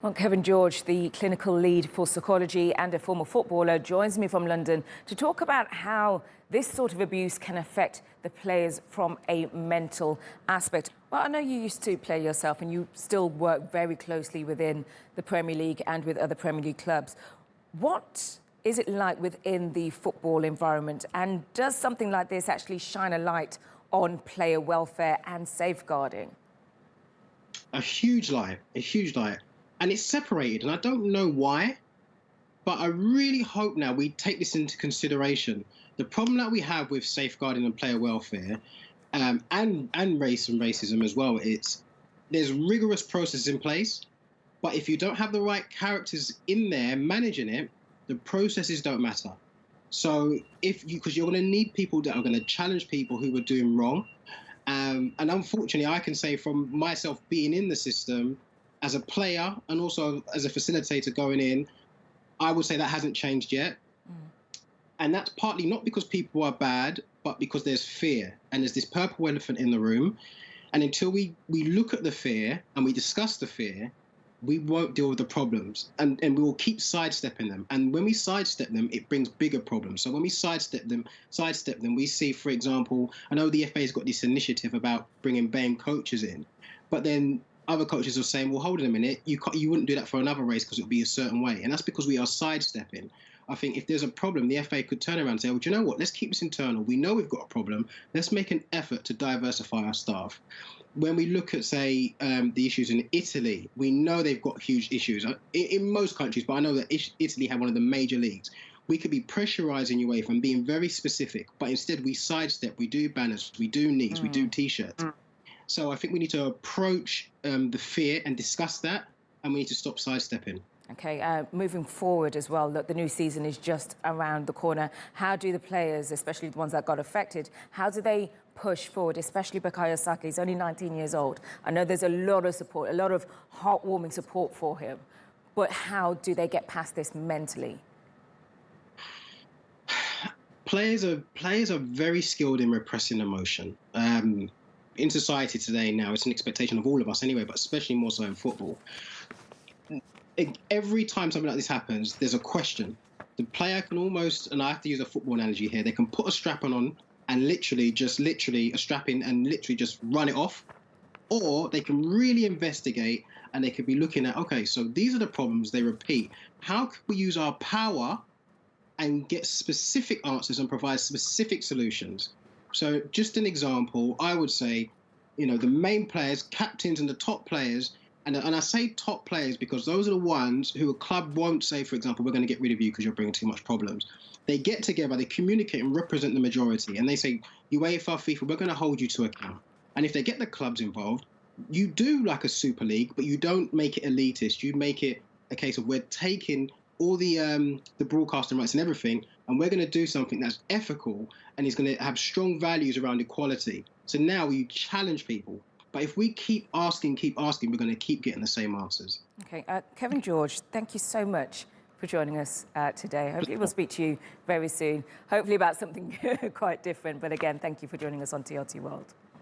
Well, Kevin George, the clinical lead for psychology and a former footballer, joins me from London to talk about how this sort of abuse can affect the players from a mental aspect. Well, I know you used to play yourself and you still work very closely within the Premier League and with other Premier League clubs. What is it like within the football environment, and does something like this actually shine a light on player welfare and safeguarding? A huge light. And it's separated, and I don't know why, but I really hope now we take this into consideration. The problem that we have with safeguarding and player welfare, and race and racism as well, there's rigorous processes in place, but if you don't have the right characters in there managing it, the processes don't matter. So because you're going to need people that are going to challenge people who are doing wrong. And unfortunately, I can say from myself being in the system, as a player and also as a facilitator going in, I would say that hasn't changed yet. And that's partly not because people are bad, but because there's fear. And there's this purple elephant in the room. And until we look at the fear and we discuss the fear, we won't deal with the problems. And we will keep sidestepping them. And when we sidestep them, it brings bigger problems. So when we sidestep them, we see, for example, I know the FA's got this initiative about bringing BAME coaches in, but then other coaches are saying, well, hold on a minute, you wouldn't do that for another race because it would be a certain way. And that's because we are sidestepping. I think if there's a problem, the FA could turn around and say, well, do you know what, let's keep this internal. We know we've got a problem. Let's make an effort to diversify our staff. When we look at, say, the issues in Italy, we know they've got huge issues in most countries, but I know that Italy have one of the major leagues. We could be pressurising you away from being very specific, but instead we sidestep, we do banners, we do knees, we do T-shirts. So I think we need to approach the fear and discuss that, and we need to stop sidestepping. Okay, moving forward as well, look, the new season is just around the corner. How do the players, especially the ones that got affected, how do they push forward, especially Bukayo Saka? He's only 19 years old. I know there's a lot of support, a lot of heartwarming support for him, but how do they get past this mentally? Players are very skilled in repressing emotion. In society today now, it's an expectation of all of us anyway, but especially more so in football. Every time something like this happens, there's a question. The player can almost, and I have to use a football analogy here, they can put a strap on and literally a strap in and literally just run it off. Or they can really investigate and they could be looking at, okay, so these are the problems, they repeat. How can we use our power and get specific answers and provide specific solutions? So just an example, I would say, the main players, captains and the top players, and I say top players because those are the ones who a club won't say, for example, we're going to get rid of you because you're bringing too much problems. They get together, they communicate and represent the majority, and they say, UEFA, FIFA, we're going to hold you to account. And if they get the clubs involved, you do like a Super League, but you don't make it elitist. You make it a case of we're taking all the broadcasting rights and everything, and we're going to do something that's ethical and is going to have strong values around equality. So now you challenge people. But if we keep asking, we're going to keep getting the same answers. Okay, Kevin George, thank you so much for joining us today. Hopefully we'll speak to you very soon, hopefully about something quite different. But again, thank you for joining us on TRT World.